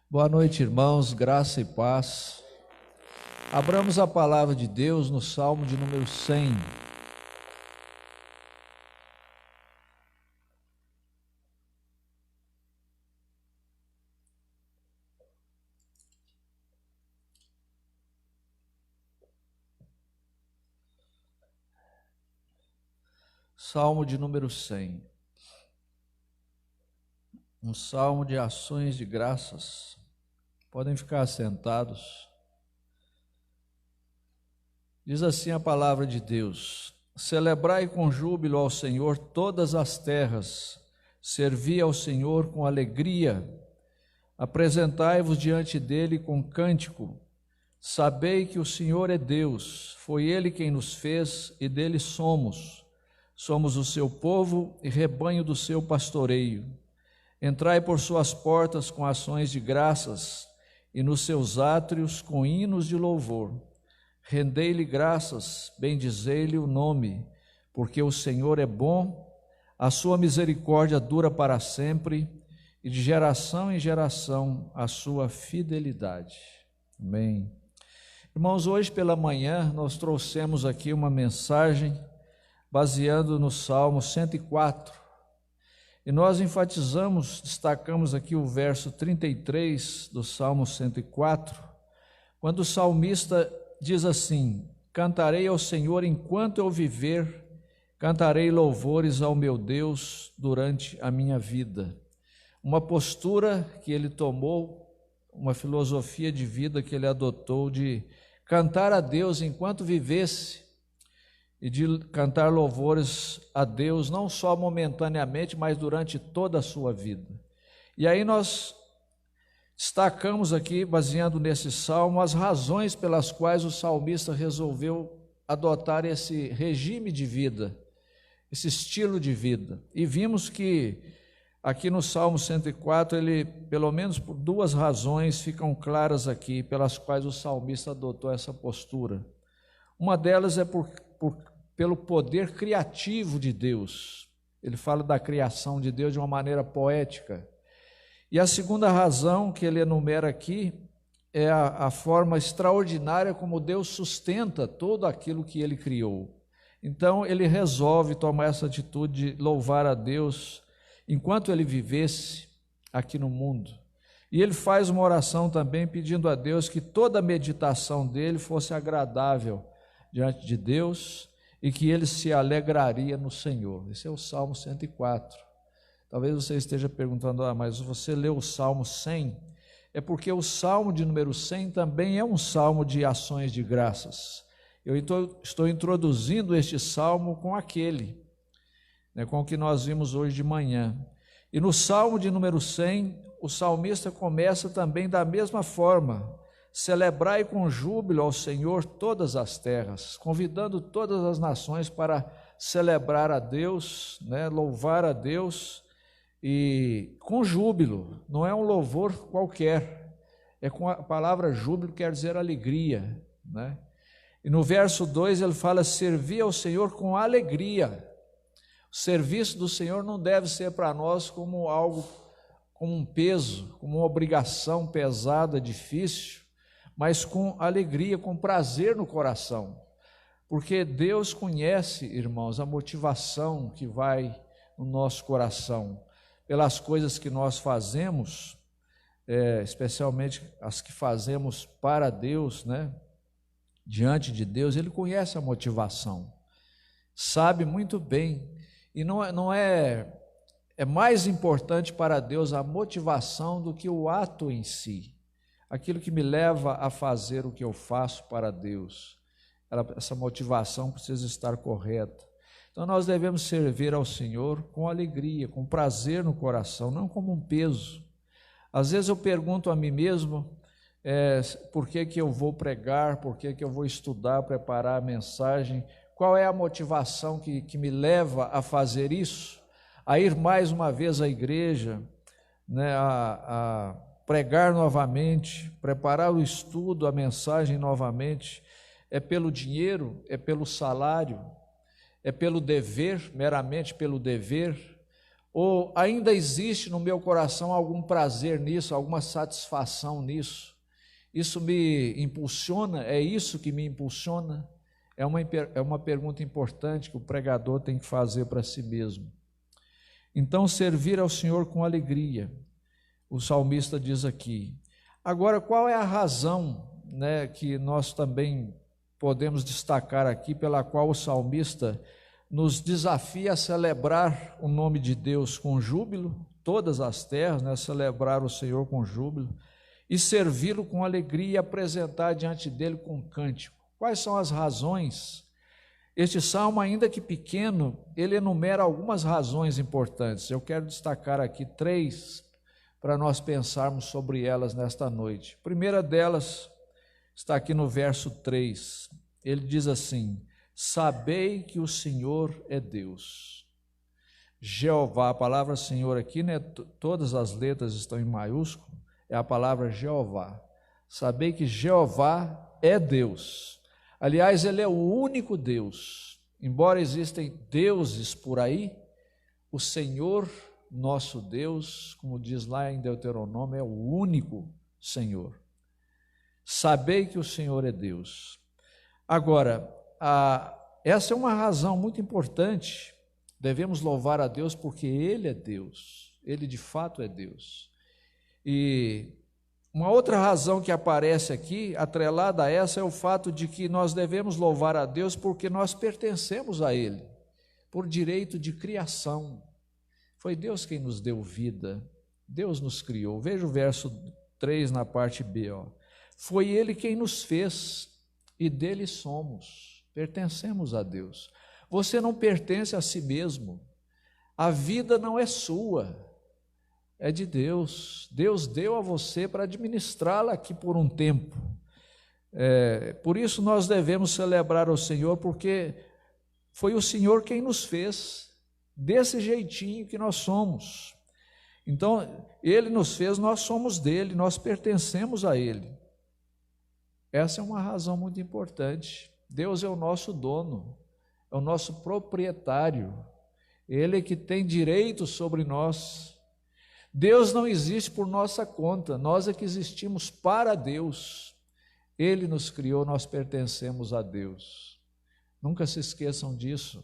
Boa noite, irmãos, graça e paz. Abramos a palavra de Deus no Salmo de número 100. Salmo de número 100. Um salmo de ações de graças. Podem ficar sentados. Diz assim a palavra de Deus: Celebrai com júbilo ao Senhor todas as terras, servi ao Senhor com alegria, apresentai-vos diante dele com cântico. Sabei que o Senhor é Deus, foi Ele quem nos fez e dele somos. Somos o seu povo e rebanho do seu pastoreio. Entrai por suas portas com ações de graças e nos seus átrios com hinos de louvor. Rendei-lhe graças, bendizei-lhe o nome, porque o Senhor é bom, a sua misericórdia dura para sempre, e de geração em geração a sua fidelidade. Amém. Irmãos, hoje pela manhã nós trouxemos aqui uma mensagem baseando no Salmo 104. E nós enfatizamos, destacamos aqui o verso 33 do Salmo 104, quando o salmista diz assim: Cantarei ao Senhor enquanto eu viver, cantarei louvores ao meu Deus durante a minha vida. Uma postura que ele tomou, uma filosofia de vida que ele adotou de cantar a Deus enquanto vivesse e de cantar louvores a Deus não só momentaneamente, mas durante toda a sua vida. E aí nós destacamos aqui, baseando nesse salmo, as razões pelas quais o salmista resolveu adotar esse regime de vida, esse estilo de vida. E vimos que aqui no Salmo 104, ele, pelo menos por duas razões ficam claras aqui, pelas quais o salmista adotou essa postura. Uma delas é pelo poder criativo de Deus. Ele fala da criação de Deus de uma maneira poética. E a segunda razão que ele enumera aqui é a forma extraordinária como Deus sustenta tudo aquilo que ele criou. Então ele resolve tomar essa atitude de louvar a Deus enquanto ele vivesse aqui no mundo. E ele faz uma oração também pedindo a Deus que toda a meditação dele fosse agradável diante de Deus e que ele se alegraria no Senhor. Esse é o Salmo 104. Talvez você esteja perguntando: mas você leu o Salmo 100? É porque o Salmo de número 100 também é um salmo de ações de graças. Eu estou introduzindo este salmo com aquele, com o que nós vimos hoje de manhã. E no Salmo de número 100, o salmista começa também da mesma forma: celebrai com júbilo ao Senhor todas as terras, convidando todas as nações para celebrar a Deus, louvar a Deus, e com júbilo. Não é um louvor qualquer, é com a palavra júbilo, quer dizer alegria, E no verso 2 ele fala: servi ao Senhor com alegria. O serviço do Senhor não deve ser para nós como algo, como um peso, como uma obrigação pesada, difícil, mas com alegria, com prazer no coração, porque Deus conhece, irmãos, a motivação que vai no nosso coração, pelas coisas que nós fazemos, especialmente as que fazemos para Deus, diante de Deus. Ele conhece a motivação, sabe muito bem, e é mais importante para Deus a motivação do que o ato em si. Aquilo que me leva a fazer o que eu faço para Deus, essa motivação precisa estar correta. Então nós devemos servir ao Senhor com alegria, com prazer no coração, não como um peso. Às vezes eu pergunto a mim mesmo, por que eu vou pregar, por que eu vou estudar, preparar a mensagem, qual é a motivação que me leva a fazer isso, a ir mais uma vez à igreja, a pregar novamente, preparar o estudo, a mensagem novamente. É pelo dinheiro? É pelo salário? É pelo dever, meramente pelo dever? Ou ainda existe no meu coração algum prazer nisso, alguma satisfação nisso? Isso me impulsiona? É isso que me impulsiona? É uma pergunta importante que o pregador tem que fazer para si mesmo. Então, servir ao Senhor com alegria, o salmista diz aqui. Agora, qual é a razão, né, que nós também podemos destacar aqui, pela qual o salmista nos desafia a celebrar o nome de Deus com júbilo, todas as terras, né, celebrar o Senhor com júbilo, e servi-lo com alegria e apresentar diante dele com cântico? Quais são as razões? Este salmo, ainda que pequeno, ele enumera algumas razões importantes. Eu quero destacar aqui 3 para nós pensarmos sobre elas nesta noite. A primeira delas está aqui no verso 3. Ele diz assim: sabei que o Senhor é Deus. Jeová, a palavra Senhor aqui, né, todas as letras estão em maiúsculo, é a palavra Jeová. Sabei que Jeová é Deus. Aliás, Ele é o único Deus. Embora existem deuses por aí, o Senhor, nosso Deus, como diz lá em Deuteronômio, é o único Senhor. Sabei que o Senhor é Deus. Agora, essa é uma razão muito importante. Devemos louvar a Deus porque Ele é Deus. Ele de fato é Deus. E uma outra razão que aparece aqui, atrelada a essa, é o fato de que nós devemos louvar a Deus porque nós pertencemos a Ele, por direito de criação. Foi Deus quem nos deu vida, Deus nos criou. Veja o verso 3 na parte B. Foi Ele quem nos fez e dele somos, pertencemos a Deus. Você não pertence a si mesmo, a vida não é sua, é de Deus. Deus deu a você para administrá-la aqui por um tempo. Por isso nós devemos celebrar o Senhor, porque foi o Senhor quem nos fez desse jeitinho que nós somos. Então, Ele nos fez, nós somos dele, nós pertencemos a Ele. Essa é uma razão muito importante. Deus é o nosso dono, é o nosso proprietário, Ele é que tem direito sobre nós. Deus não existe por nossa conta, nós é que existimos para Deus. Ele nos criou, nós pertencemos a Deus. Nunca se esqueçam disso.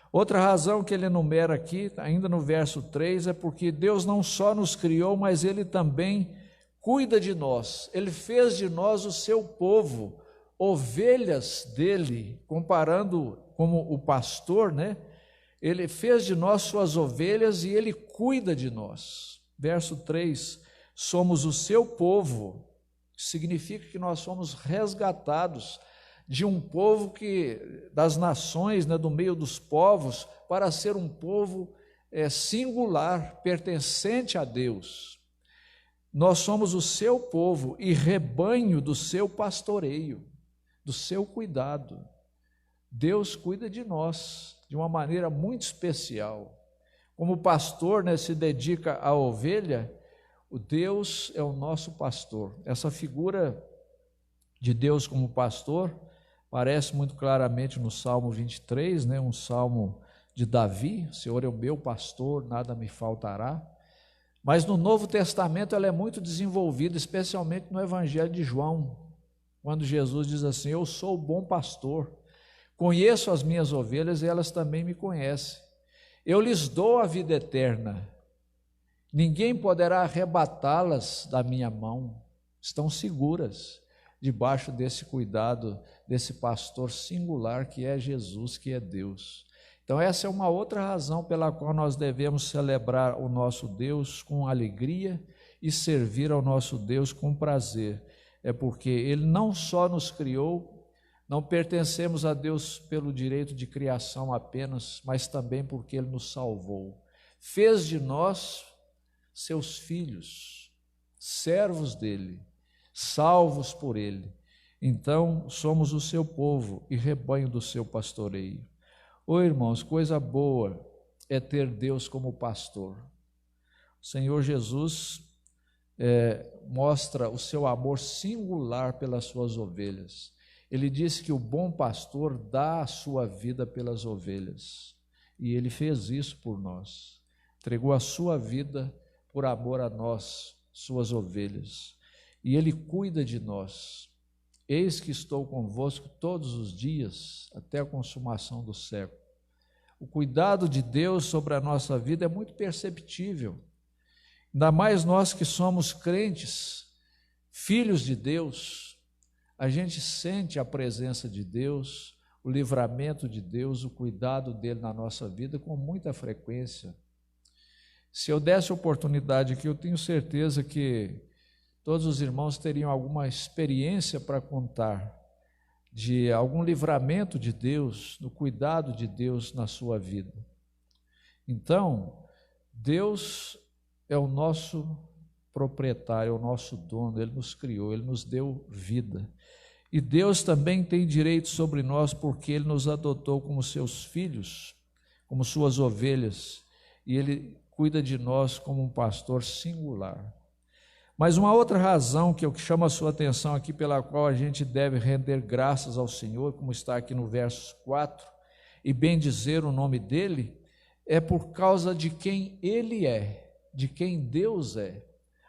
Outra razão que ele enumera aqui, ainda no verso 3, é porque Deus não só nos criou, mas Ele também cuida de nós. Ele fez de nós o seu povo, ovelhas dele, comparando como o pastor, né? Ele fez de nós suas ovelhas e Ele cuida de nós. Verso 3, somos o seu povo, significa que nós somos resgatados de um povo das nações, né, do meio dos povos, para ser um povo singular, pertencente a Deus. Nós somos o seu povo e rebanho do seu pastoreio, do seu cuidado. Deus cuida de nós de uma maneira muito especial. Como o pastor, né, se dedica à ovelha, o Deus é o nosso pastor. Essa figura de Deus como pastor aparece muito claramente no Salmo 23, né, um salmo de Davi: o Senhor é o meu pastor, nada me faltará. Mas no Novo Testamento ela é muito desenvolvida, especialmente no Evangelho de João, quando Jesus diz assim: eu sou o bom pastor, conheço as minhas ovelhas e elas também me conhecem. Eu lhes dou a vida eterna, ninguém poderá arrebatá-las da minha mão, estão seguras debaixo desse cuidado, desse pastor singular que é Jesus, que é Deus. Então essa é uma outra razão pela qual nós devemos celebrar o nosso Deus com alegria e servir ao nosso Deus com prazer. É porque Ele não só nos criou, não pertencemos a Deus pelo direito de criação apenas, mas também porque Ele nos salvou. Fez de nós seus filhos, servos dEle, salvos por Ele. Então somos o seu povo e rebanho do seu pastoreio. Irmãos, coisa boa é ter Deus como pastor. O Senhor Jesus mostra o seu amor singular pelas suas ovelhas. Ele disse que o bom pastor dá a sua vida pelas ovelhas, e Ele fez isso por nós. entregou a sua vida por amor a nós, suas ovelhas, e Ele cuida de nós. Eis que estou convosco todos os dias, até a consumação do século. O cuidado de Deus sobre a nossa vida é muito perceptível, ainda mais nós que somos crentes, filhos de Deus. A gente sente a presença de Deus, o livramento de Deus, o cuidado dele na nossa vida com muita frequência. Se eu desse oportunidade aqui, eu tenho certeza que todos os irmãos teriam alguma experiência para contar de algum livramento de Deus, do cuidado de Deus na sua vida. Então, Deus é o nosso proprietário, é o nosso dono, Ele nos criou, Ele nos deu vida. E Deus também tem direito sobre nós porque Ele nos adotou como seus filhos, como suas ovelhas, e Ele cuida de nós como um pastor singular. Mas uma outra razão que eu chamo a sua atenção aqui, pela qual a gente deve render graças ao Senhor, como está aqui no verso 4, e bendizer o nome dEle, é por causa de quem Ele é, de quem Deus é,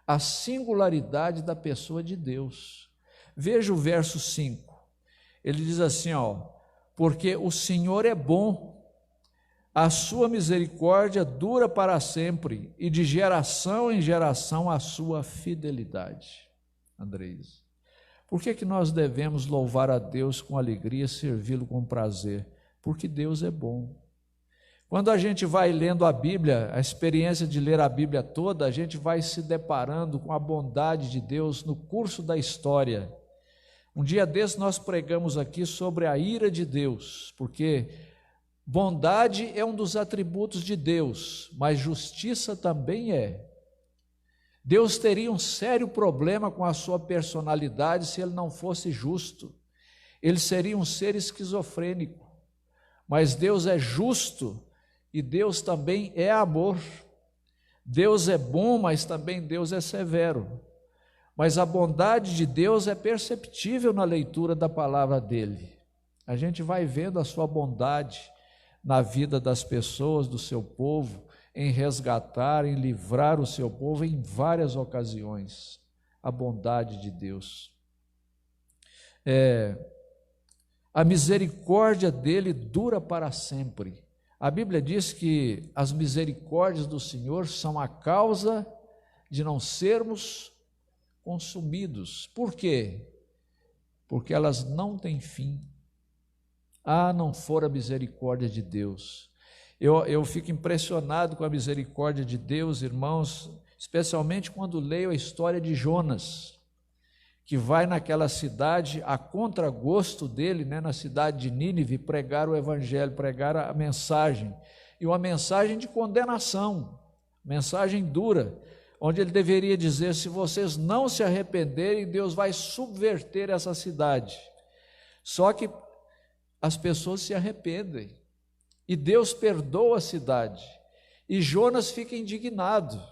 a singularidade da pessoa de Deus. Veja o verso 5, ele diz assim, porque o Senhor é bom, a sua misericórdia dura para sempre, e de geração em geração a sua fidelidade. Andrés, por que nós devemos louvar a Deus com alegria, servi-lo com prazer? Porque Deus é bom. Quando a gente vai lendo a Bíblia, a experiência de ler a Bíblia toda, a gente vai se deparando com a bondade de Deus no curso da história. Um dia desses nós pregamos aqui sobre a ira de Deus, porque bondade é um dos atributos de Deus, mas justiça também é. Deus teria um sério problema com a sua personalidade se ele não fosse justo. Ele seria um ser esquizofrênico. Mas Deus é justo e Deus também é amor. Deus é bom, mas também Deus é severo. Mas a bondade de Deus é perceptível na leitura da palavra dele. A gente vai vendo a sua bondade na vida das pessoas, do seu povo, em resgatar, em livrar o seu povo em várias ocasiões. A bondade de Deus. A misericórdia dele dura para sempre. A Bíblia diz que as misericórdias do Senhor são a causa de não sermos consumidos. Por quê? Porque elas não têm fim. Não for a misericórdia de Deus. Eu fico impressionado com a misericórdia de Deus, irmãos, especialmente quando leio a história de Jonas, que vai naquela cidade, a contragosto dele, na cidade de Nínive, pregar o evangelho, pregar a mensagem, e uma mensagem de condenação, mensagem dura, onde ele deveria dizer, se vocês não se arrependerem, Deus vai subverter essa cidade. Só que as pessoas se arrependem, e Deus perdoa a cidade, e Jonas fica indignado.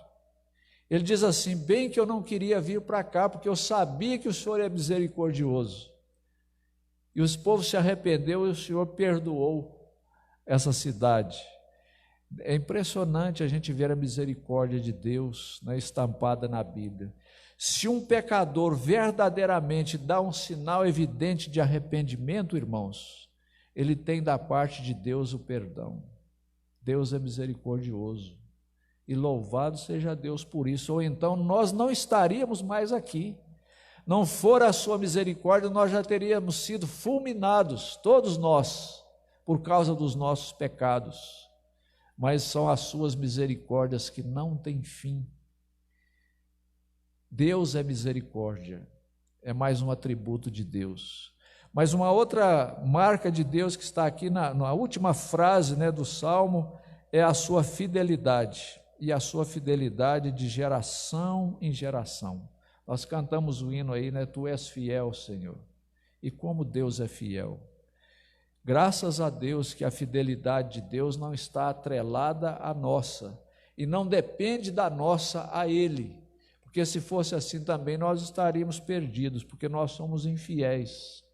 Ele diz assim, bem que eu não queria vir para cá, porque eu sabia que o Senhor é misericordioso. E os povos se arrependeu e o Senhor perdoou essa cidade. É impressionante a gente ver a misericórdia de Deus, estampada na Bíblia. Se um pecador verdadeiramente dá um sinal evidente de arrependimento, irmãos, ele tem da parte de Deus o perdão. Deus é misericordioso. E louvado seja Deus por isso, ou então nós não estaríamos mais aqui. Não for a sua misericórdia, nós já teríamos sido fulminados, todos nós, por causa dos nossos pecados. Mas são as suas misericórdias que não têm fim. Deus é misericórdia, é mais um atributo de Deus. Mas uma outra marca de Deus que está aqui na última frase do Salmo é a sua fidelidade. E a sua fidelidade de geração em geração. Nós cantamos o hino aí, Tu és fiel, Senhor. E como Deus é fiel. Graças a Deus que a fidelidade de Deus não está atrelada à nossa, e não depende da nossa a Ele, porque se fosse assim também nós estaríamos perdidos, porque nós somos infiéis.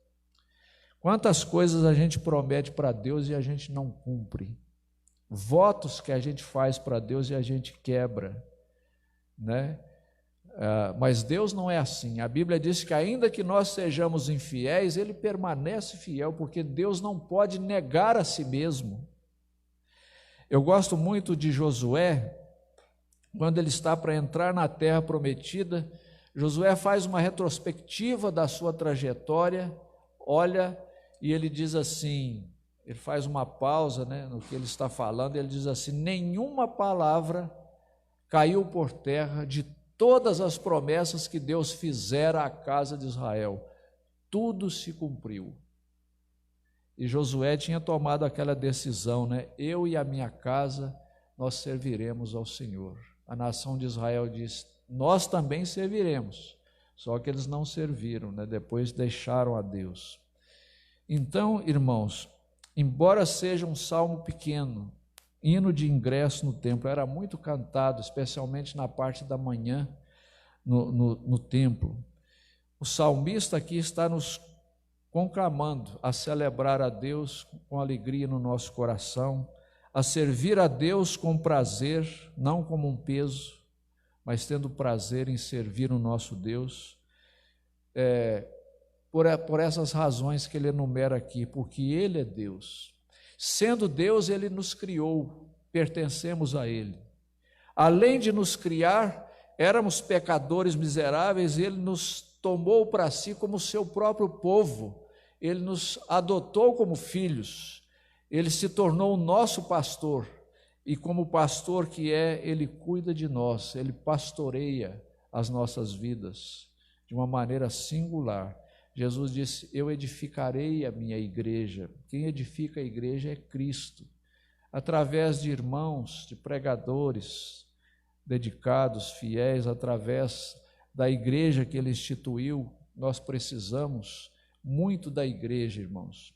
Quantas coisas a gente promete para Deus e a gente não cumpre. votos que a gente faz para Deus e a gente quebra, né? Mas Deus não é assim. A Bíblia diz que ainda que nós sejamos infiéis, Ele permanece fiel, porque Deus não pode negar a si mesmo. Eu gosto muito de Josué, quando ele está para entrar na terra prometida. Josué faz uma retrospectiva da sua trajetória, olha, e ele diz assim, ele faz uma pausa, né, no que ele está falando, e ele diz assim: nenhuma palavra caiu por terra de todas as promessas que Deus fizera à casa de Israel, tudo se cumpriu. E Josué tinha tomado aquela decisão, né? Eu e a minha casa, nós serviremos ao Senhor. A nação de Israel diz: nós também serviremos, só que eles não serviram, né? Depois deixaram a Deus. Então, irmãos, embora seja um salmo pequeno, hino de ingresso no templo, era muito cantado, especialmente na parte da manhã no templo. O salmista aqui está nos conclamando a celebrar a Deus com alegria no nosso coração, a servir a Deus com prazer, não como um peso, mas tendo prazer em servir o nosso Deus, por essas razões que ele enumera aqui, porque Ele é Deus. Sendo Deus, Ele nos criou, pertencemos a Ele. Além de nos criar, éramos pecadores miseráveis, Ele nos tomou para si como seu próprio povo, Ele nos adotou como filhos, Ele se tornou o nosso pastor, e como pastor que é, Ele cuida de nós, Ele pastoreia as nossas vidas de uma maneira singular. Jesus disse: eu edificarei a minha igreja. Quem edifica a igreja é Cristo, através de irmãos, de pregadores dedicados, fiéis, através da igreja que Ele instituiu. Nós precisamos muito da igreja, irmãos.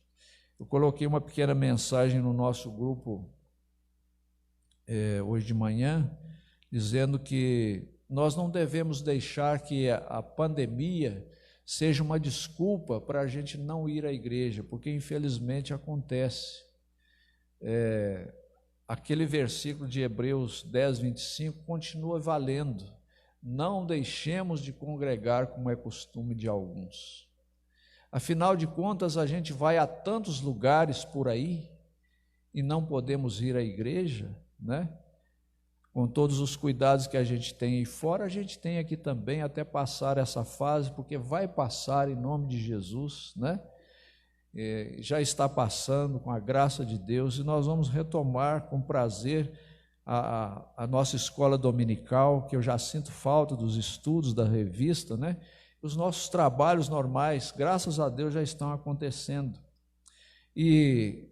Eu coloquei uma pequena mensagem no nosso grupo hoje de manhã, dizendo que nós não devemos deixar que a pandemia seja uma desculpa para a gente não ir à igreja, porque infelizmente acontece. Aquele versículo de Hebreus 10, 25 continua valendo: não deixemos de congregar como é costume de alguns. Afinal de contas, a gente vai a tantos lugares por aí e não podemos ir à igreja, né? Com todos os cuidados que a gente tem aí fora, a gente tem aqui também, até passar essa fase, porque vai passar em nome de Jesus, né? Já está passando com a graça de Deus, e nós vamos retomar com prazer a nossa escola dominical, que eu já sinto falta dos estudos da revista, né? Os nossos trabalhos normais, graças a Deus, já estão acontecendo. E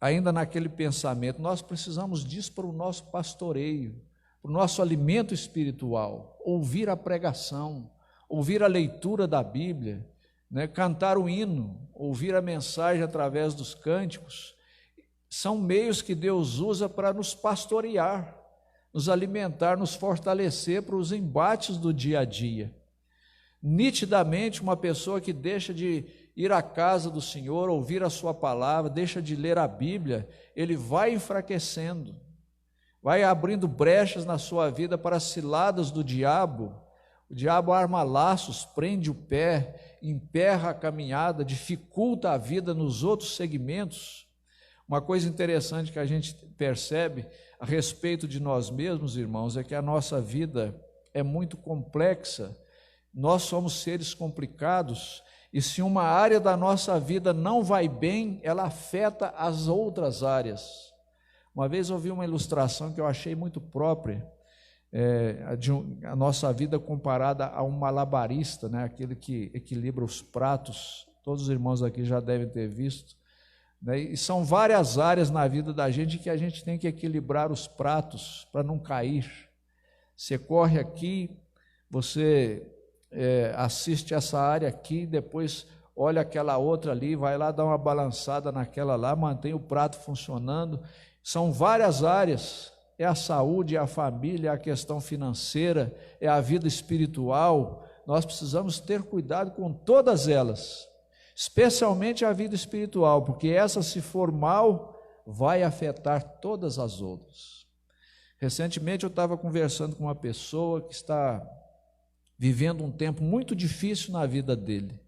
ainda naquele pensamento, nós precisamos disso para o nosso pastoreio, para o nosso alimento espiritual, ouvir a pregação, ouvir a leitura da Bíblia, né? Cantar o hino, ouvir a mensagem através dos cânticos, são meios que Deus usa para nos pastorear, nos alimentar, nos fortalecer para os embates do dia a dia. Nitidamente, uma pessoa que deixa de ir à casa do Senhor, ouvir a sua palavra, deixa de ler a Bíblia, ele vai enfraquecendo, vai abrindo brechas na sua vida para as ciladas do diabo. O diabo arma laços, prende o pé, emperra a caminhada, dificulta a vida nos outros segmentos. Uma coisa interessante que a gente percebe a respeito de nós mesmos, irmãos, é que a nossa vida é muito complexa. Nós somos seres complicados, e se uma área da nossa vida não vai bem, ela afeta as outras áreas. Uma vez eu ouvi uma ilustração que eu achei muito própria, a nossa vida comparada a um malabarista, né? Aquele que equilibra os pratos. Todos os irmãos aqui já devem ter visto, né? E são várias áreas na vida da gente que a gente tem que equilibrar os pratos para não cair. Você corre aqui, você assiste essa área aqui, depois olha aquela outra ali, vai lá dar uma balançada naquela lá, mantém o prato funcionando. São várias áreas, é a saúde, é a família, é a questão financeira, é a vida espiritual. Nós precisamos ter cuidado com todas elas, especialmente a vida espiritual, porque essa, se for mal vai afetar todas as outras. Recentemente eu estava conversando com uma pessoa que está vivendo um tempo muito difícil na vida dele.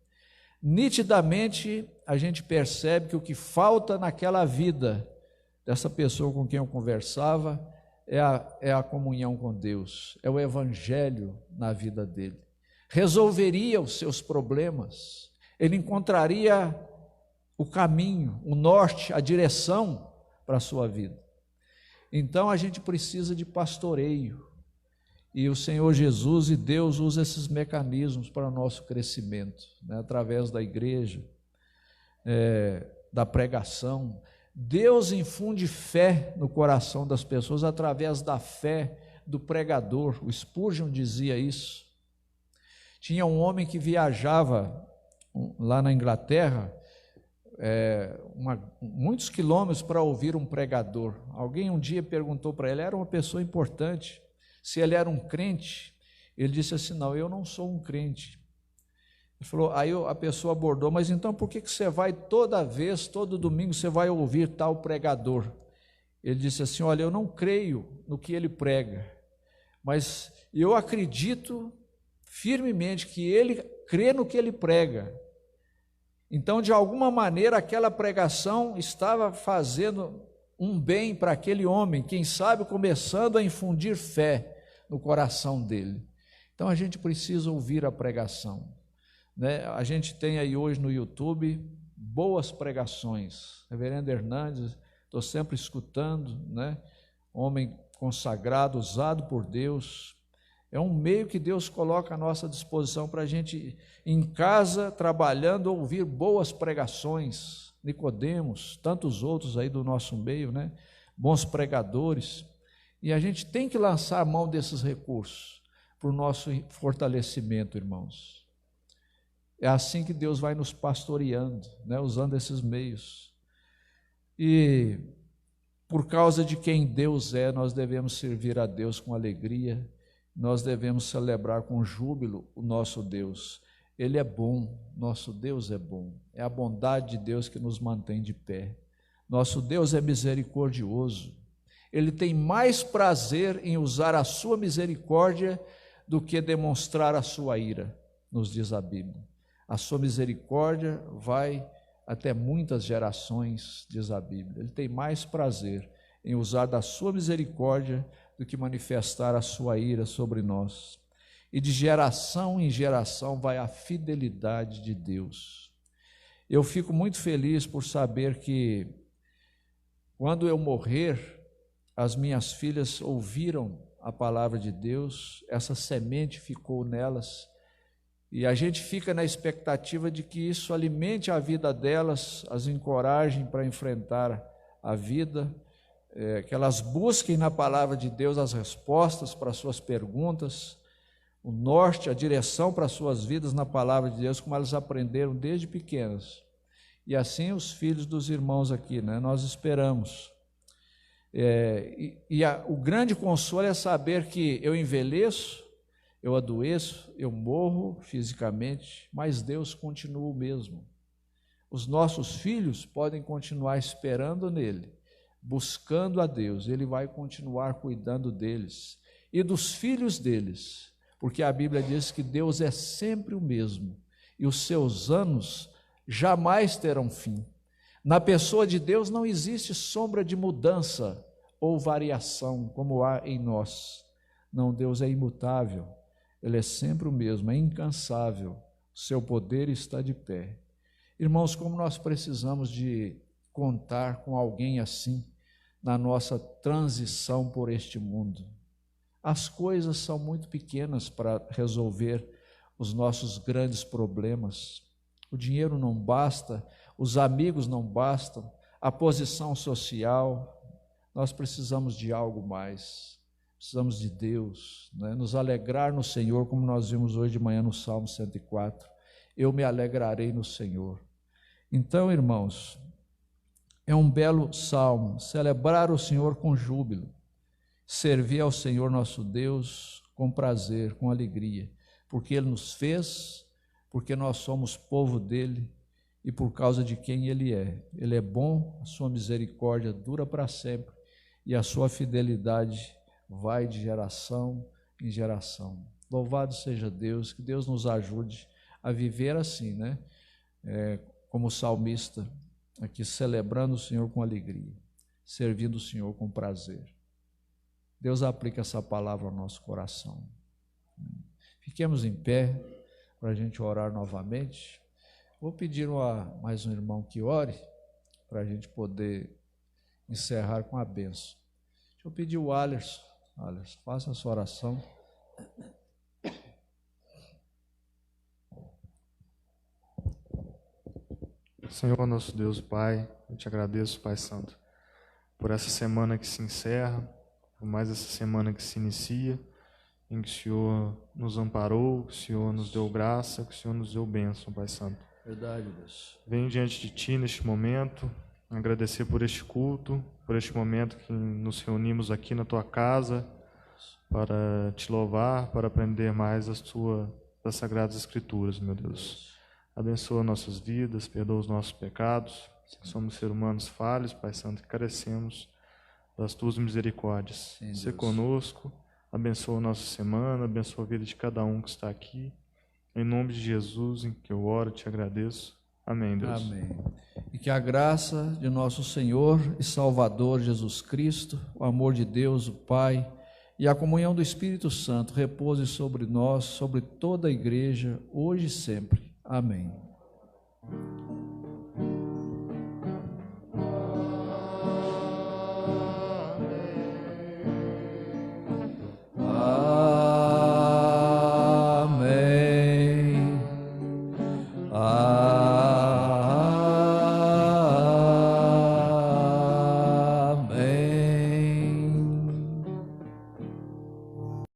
Nitidamente a gente percebe que o que falta naquela vida dessa pessoa com quem eu conversava é a comunhão com Deus, é o evangelho na vida dele. Resolveria os seus problemas, ele encontraria o caminho, o norte, a direção para a sua vida. Então a gente precisa de pastoreio, e o Senhor Jesus e Deus usa esses mecanismos para o nosso crescimento, né? Através da igreja, da pregação. Deus infunde fé no coração das pessoas através da fé do pregador. O Spurgeon dizia isso. Tinha um homem que viajava lá na Inglaterra, muitos quilômetros para ouvir um pregador. Alguém um dia perguntou para ele, era uma pessoa importante, se ele era um crente. Ele disse assim, não, eu não sou um crente. Ele falou, aí a pessoa abordou, mas então por que você vai toda vez, todo domingo você vai ouvir tal pregador? Ele disse assim, olha, eu não creio no que ele prega, mas eu acredito firmemente que ele crê no que ele prega. Então, de alguma maneira, aquela pregação estava fazendo um bem para aquele homem, quem sabe começando a infundir fé no coração dele. Então, a gente precisa ouvir a pregação, né? A gente tem aí hoje no YouTube boas pregações. Reverendo Hernandes, estou sempre escutando, né? Homem consagrado, usado por Deus. É um meio que Deus coloca à nossa disposição para a gente, em casa, trabalhando, ouvir boas pregações. Nicodemos, tantos outros aí do nosso meio, né? Bons pregadores. E a gente tem que lançar mão desses recursos para o nosso fortalecimento, irmãos. É assim que Deus vai nos pastoreando, né? Usando esses meios. E por causa de quem Deus é, nós devemos servir a Deus com alegria. Nós devemos celebrar com júbilo o nosso Deus. Ele é bom, nosso Deus é bom. É a bondade de Deus que nos mantém de pé. Nosso Deus é misericordioso. Ele tem mais prazer em usar a sua misericórdia do que demonstrar a sua ira, nos diz a Bíblia. A sua misericórdia vai até muitas gerações, diz a Bíblia. Ele tem mais prazer em usar da sua misericórdia do que manifestar a sua ira sobre nós. E de geração em geração vai a fidelidade de Deus. Eu fico muito feliz por saber que, quando eu morrer, as minhas filhas ouviram a palavra de Deus, essa semente ficou nelas, e a gente fica na expectativa de que isso alimente a vida delas, as encorajem para enfrentar a vida, que elas busquem na palavra de Deus as respostas para as suas perguntas, o norte, a direção para as suas vidas na palavra de Deus, como elas aprenderam desde pequenas. E assim os filhos dos irmãos aqui, né? Nós esperamos. O grande consolo é saber que eu envelheço, eu adoeço, eu morro fisicamente, mas Deus continua o mesmo. Os nossos filhos podem continuar esperando nele, buscando a Deus, ele vai continuar cuidando deles e dos filhos deles, porque a Bíblia diz que Deus é sempre o mesmo e os seus anos jamais terão fim. Na pessoa de Deus não existe sombra de mudança ou variação como há em nós. Não, Deus é imutável, ele é sempre o mesmo, é incansável, o seu poder está de pé. Irmãos, como nós precisamos de contar com alguém assim na nossa transição por este mundo. As coisas são muito pequenas para resolver os nossos grandes problemas. O dinheiro não basta, os amigos não bastam, a posição social. Nós precisamos de algo mais, precisamos de Deus, né? Nos alegrar no Senhor, como nós vimos hoje de manhã no Salmo 104. Eu me alegrarei no Senhor. Então, irmãos, é um belo salmo, celebrar o Senhor com júbilo, servir ao Senhor nosso Deus com prazer, com alegria, porque Ele nos fez, porque nós somos povo dEle e por causa de quem Ele é. Ele é bom, a sua misericórdia dura para sempre e a sua fidelidade vai de geração em geração. Louvado seja Deus, que Deus nos ajude a viver assim, né? Como salmista, aqui celebrando o Senhor com alegria, servindo o Senhor com prazer. Deus aplica essa palavra ao nosso coração. Fiquemos em pé para a gente orar novamente. Vou pedir a mais um irmão que ore, para a gente poder encerrar com a bênção. Deixa eu pedir o Alisson. Alisson, faça a sua oração. Senhor, nosso Deus, Pai, eu te agradeço, Pai Santo, por essa semana que se encerra, por mais essa semana que se inicia, em que o Senhor nos amparou, que o Senhor nos deu graça, que o Senhor nos deu bênção, Pai Santo. Verdade, Deus. Venho diante de Ti neste momento, agradecer por este culto, por este momento que nos reunimos aqui na Tua casa, para Te louvar, para aprender mais das Sagradas Escrituras, meu Deus. Abençoa nossas vidas, perdoa os nossos pecados. Somos seres humanos falhos, Pai Santo, que carecemos das Tuas misericórdias. Sê conosco, abençoa a nossa semana, abençoa a vida de cada um que está aqui. Em nome de Jesus, em que eu oro, te agradeço. Amém, Deus. Amém. E que a graça de nosso Senhor e Salvador Jesus Cristo, o amor de Deus, o Pai, e a comunhão do Espírito Santo repouse sobre nós, sobre toda a igreja, hoje e sempre. Amém.